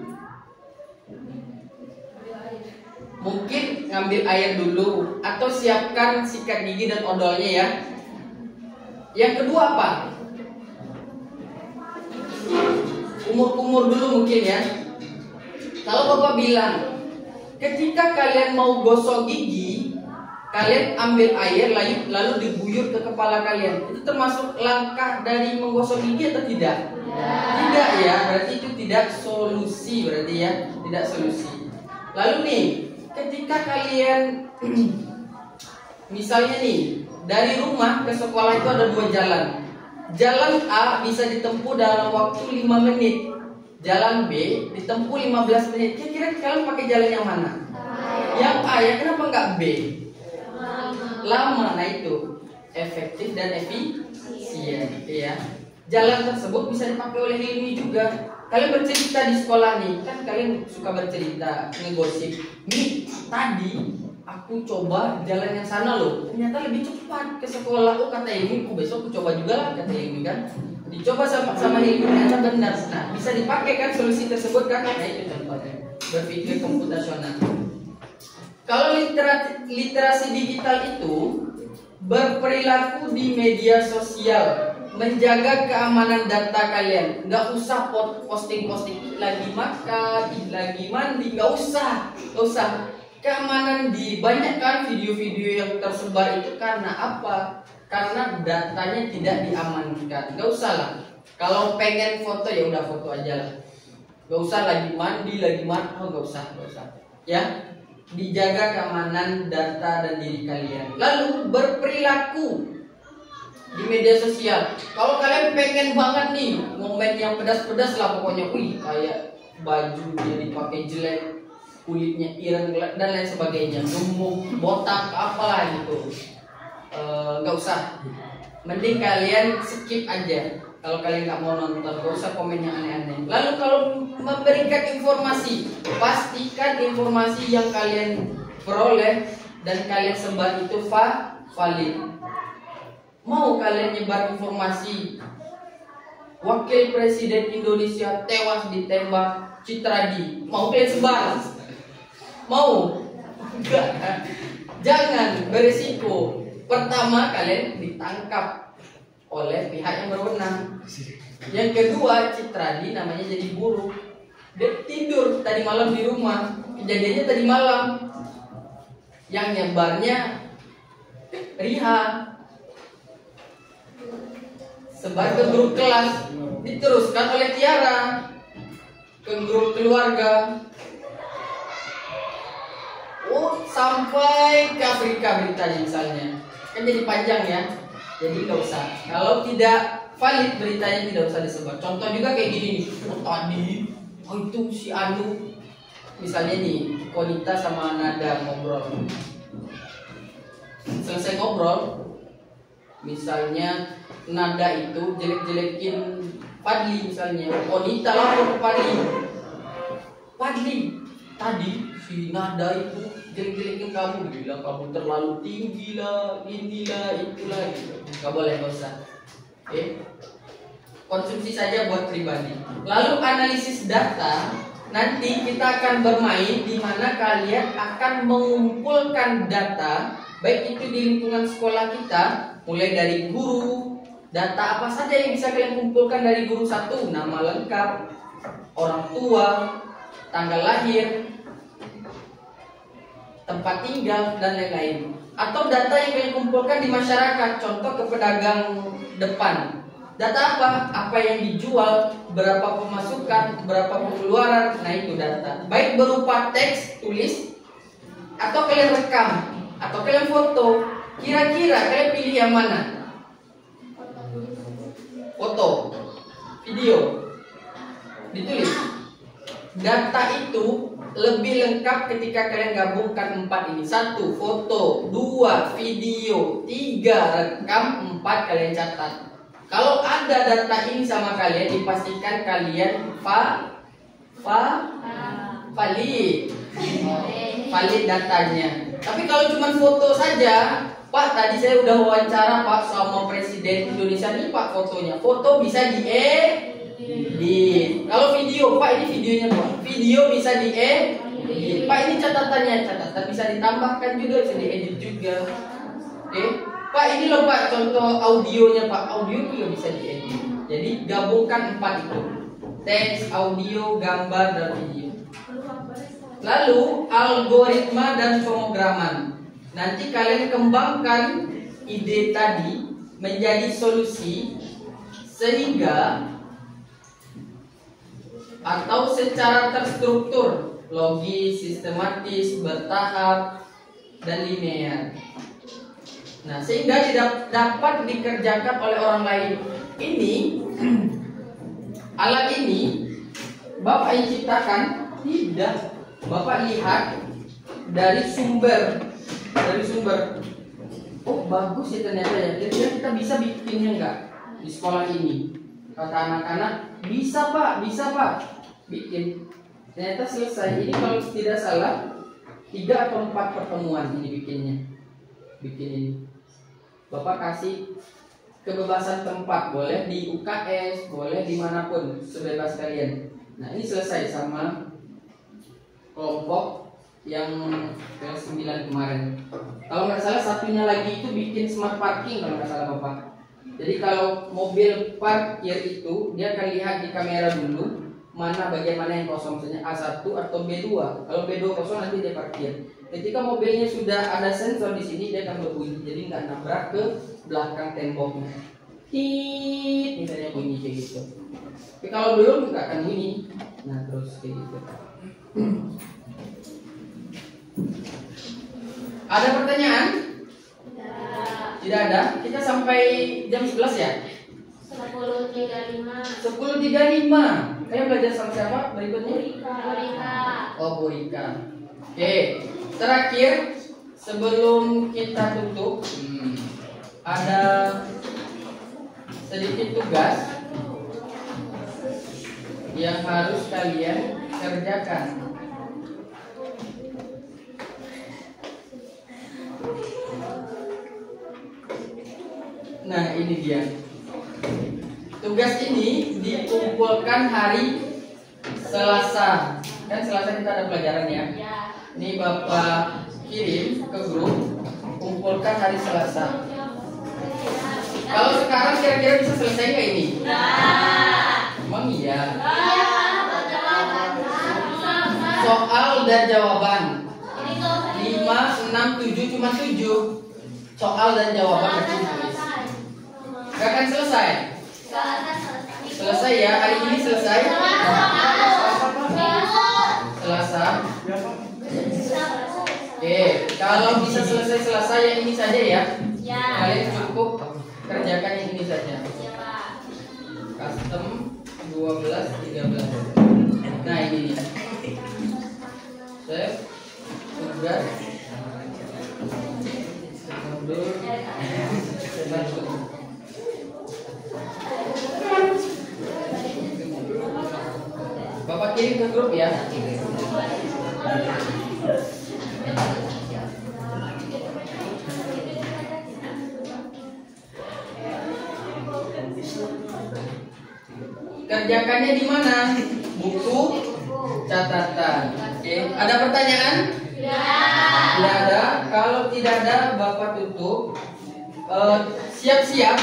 Mungkin ngambil air dulu atau siapkan sikat gigi dan odolnya ya. Yang kedua apa? Kumur-kumur dulu mungkin ya. Kalau Bapak bilang, ketika kalian mau gosok gigi, kalian ambil air lalu diguyur ke kepala kalian. Itu termasuk langkah dari menggosok gigi atau tidak? Tidak ya, berarti itu tidak solusi, berarti ya, tidak solusi. Lalu nih, ketika kalian misalnya nih, dari rumah ke sekolah itu ada 2 jalan. Jalan A bisa ditempuh dalam waktu 5 menit. Jalan B ditempuh 15 menit. Kira-kira kalian pakai jalan yang mana? Yang A ya, kenapa enggak B? Lama, nah itu efektif dan efisien ya. Jalan tersebut bisa dipakai oleh ilmu juga. Kalian bercerita di sekolah nih, kan kalian suka bercerita, ngegosip. Nih, tadi aku coba jalan yang sana loh, ternyata lebih cepat ke sekolah. Oh kata Ilmi, besok aku coba juga lah, kata Ilmi kan. Dicoba sama Ilmi, ternyata benar. Nah, bisa dipakai kan solusi tersebut kan? Nah itu contohnya, berpikir komputasional. Kalau literasi digital itu berperilaku di media sosial, menjaga keamanan data kalian. Nggak usah posting-posting lagi makan, lagi mandi, nggak usah. Keamanan di banyak kan video-video yang tersebar itu karena apa? Karena datanya tidak diamankan. Nggak usah lah. Kalau pengen foto ya udah foto aja lah. Nggak usah lagi mandi, lagi makan, nggak usah. Ya. Dijaga keamanan data dan diri kalian. Lalu berperilaku di media sosial. Kalau kalian pengen banget nih ngomen yang pedas-pedas lah pokoknya, wih kayak bajunya dipakai jelek, kulitnya ireng dan lain sebagainya, gemuk, botak, apalah gitu. Nggak usah. Mending kalian skip aja. Kalau kalian nggak mau nonton, nggak usah komen yang aneh-aneh. Lalu kalau memberikan informasi, pastikan informasi yang kalian peroleh dan kalian sebar itu valid. Mau kalian nyebar informasi Wakil Presiden Indonesia tewas ditembak Citradi, mau kalian sebar? Mau? Enggak. Jangan, berisiko. Pertama, kalian ditangkap oleh pihak yang berwenang. Yang kedua, Citradi namanya jadi buruk. Dia tidur tadi malam di rumah. Kejadiannya tadi malam. Yang nyebarnya Riha. Sebar ke grup kelas, diteruskan oleh Tiara ke grup keluarga. Oh, sampai ke Afrika beritanya misalnya. Kan jadi panjang ya. Jadi nggak usah. Kalau tidak valid beritanya tidak usah disebar. Contoh juga kayak gini nih. Oh, tadi itu si Anu, misalnya nih Konita sama Nada ngobrol. Selesai ngobrol, misalnya Nada itu jelek-jelekin Fadli misalnya. Konita lapor ke Fadli. Fadli, tadi si Nada itu jelek-jelekin kamu, bilang kamu terlalu tinggi lah, inilah, itulah gitu. Gak boleh, gak usah. Oke? Konsumsi saja buat pribadi. Lalu analisis data, nanti kita akan bermain di mana kalian akan mengumpulkan data, baik itu di lingkungan sekolah kita, mulai dari guru. Data apa saja yang bisa kalian kumpulkan dari guru satu? Nama lengkap, orang tua, tanggal lahir, tempat tinggal, dan lain-lain. Atau data yang kalian kumpulkan di masyarakat, contoh ke pedagang depan. Data apa? Apa yang dijual, berapa pemasukan, berapa pengeluaran, nah itu data. Baik berupa teks, tulis, atau kalian rekam, atau kalian foto. Kira-kira kalian pilih yang mana? Foto, video, ditulis. Data itu lebih lengkap ketika kalian gabungkan 4 ini. 1. Foto, 2. Video, 3. Rekam, 4. Kalian catat. Kalau ada data ini sama kalian, dipastikan kalian valid datanya. Tapi kalau cuma foto saja, Pak, tadi saya udah wawancara Pak sama Presiden Indonesia nih Pak fotonya. Foto bisa diedit. Kalau video, Pak ini videonya Pak. Video bisa diedit. Pak ini catatannya, catatan bisa ditambahkan juga, bisa diedit juga. Oke. Pak ini loh Pak contoh audionya Pak. Audio juga bisa diedit. Jadi gabungkan 4 itu. Teks, audio, gambar, dan video. Lalu algoritma dan pemrograman. Nanti kalian kembangkan ide tadi menjadi solusi sehingga atau secara terstruktur, logis, sistematis, bertahap, dan linear. Nah, sehingga tidak dapat dikerjakan oleh orang lain. Ini alat ini Bapak yang ciptakan? Tidak. Bapak lihat dari sumber. Oh, bagus ya ternyata ya. Kira-kira kita bisa bikinnya enggak di sekolah ini? Kata anak-anak, bisa Pak, bikin. Ternyata selesai. Ini kalau tidak salah 3 atau 4 pertemuan ini bikinnya. Bikin ini. Bapak kasih kebebasan tempat, boleh di UKS, boleh dimanapun, sebebas kalian. Nah ini selesai sama kelompok yang kelas 9 kemarin. Kalau nggak salah satunya lagi itu bikin smart parking kalau nggak salah Bapak. Jadi kalau mobil parkir itu dia akan lihat di kamera dulu mana bagian mana yang kosong, misalnya A1 atau B2. Kalau B2 kosong nanti dia parkir. Ketika mobilnya sudah ada sensor di sini dia akan berbunyi, jadi nggak nabrak ke belakang temboknya. Tit, misalnya bunyi kayak gitu. Tapi kalau belum nggak akan bunyi. Nah terus kayak gitu. Ada pertanyaan? Tidak ada. Kita sampai jam 11 ya? 10.35. 10.35. belajar sama siapa berikutnya? Oh, Bu Rika. Oke, terakhir sebelum kita tutup, ada sedikit tugas yang harus kalian kerjakan. Nah, ini dia. Tugas ini dikumpulkan hari Selasa. Kan Selasa kita ada pelajaran ya. Ini Bapak kirim ke grup, kumpulkan hari Selasa. Kalau sekarang kira-kira bisa selesai nggak ini? Emang iya. Soal dan jawaban 5, 6, 7 cuma 7. Soal dan jawaban ditulis. Gak akan selesai. Selesai ya, hari ini selesai. Selasa. Oke, kalau bisa selesai yang ini saja ya. Kalian cukup kerjakan yang ini saja. Custom 12, 13. Nah, ini nih. Save. Tugas. Bapak kirim ke grup ya. Kerjakannya di mana? Buku catatan. Oke, ada pertanyaan? Tidak ada. Kalau tidak ada, Bapak tutup. Siap-siap.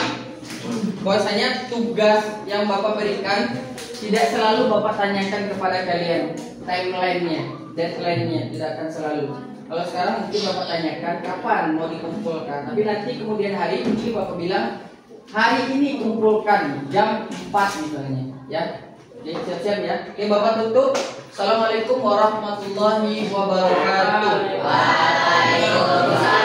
Bahwasanya tugas yang Bapak berikan tidak selalu Bapak tanyakan kepada kalian. Timeline-nya, deadline-nya tidak akan selalu. Kalau sekarang mungkin Bapak tanyakan kapan mau dikumpulkan. Tapi nanti kemudian hari mungkin Bapak bilang hari ini kumpulkan jam 4 misalnya, ya. Jadi siap-siap ya. Oke, Bapak tutup. Assalamualaikum warahmatullahi wabarakatuh. Waalaikumsalam.